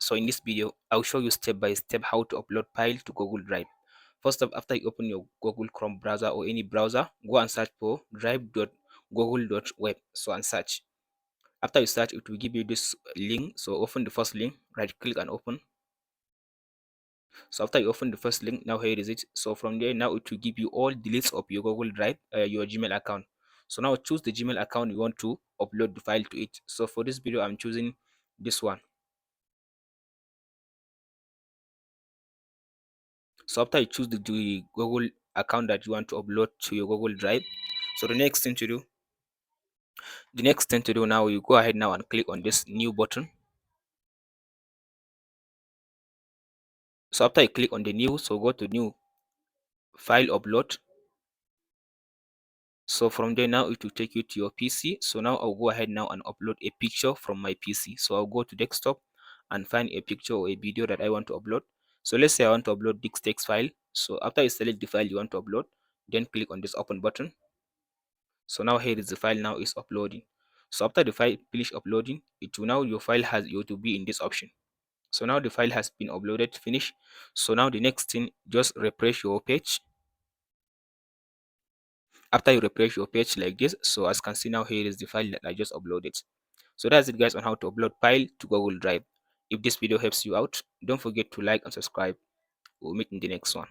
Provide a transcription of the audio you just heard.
So in this video, I'll show you step by step how to upload file to Google Drive. First up, after you open your Google Chrome browser or any browser, go and search for drive.google.web. So and search. After you search, it will give you this link. So open the first link, right click and open. So after you open the first link, now here is it. So from there, now it will give you all the lists of your Google Drive, your Gmail account. So now choose the Gmail account you want to upload the file to it. So for this video, I'm choosing this one. So after you choose the Google account that you want to upload to your Google Drive, so the next thing to do now, you go ahead now and click on this new button. So after you click on the new, so go to new file upload. So from there now it will take you to your PC. So now I'll go ahead now and upload a picture from my PC. So I'll go to desktop and find a picture or a video that I want to upload. So let's say I want to upload this text file. So after you select the file you want to upload, then click on this open button. So now here is the file now is uploading. So after the file finish uploading, it will now your file has you to be in this option. So now the file has been uploaded, finish. So now the next thing, just refresh your page. After you refresh your page like this, so as you can see now, here is the file that I just uploaded. So that's it guys on how to upload file to Google Drive. If this video helps you out, don't forget to like and subscribe. We'll meet in the next one.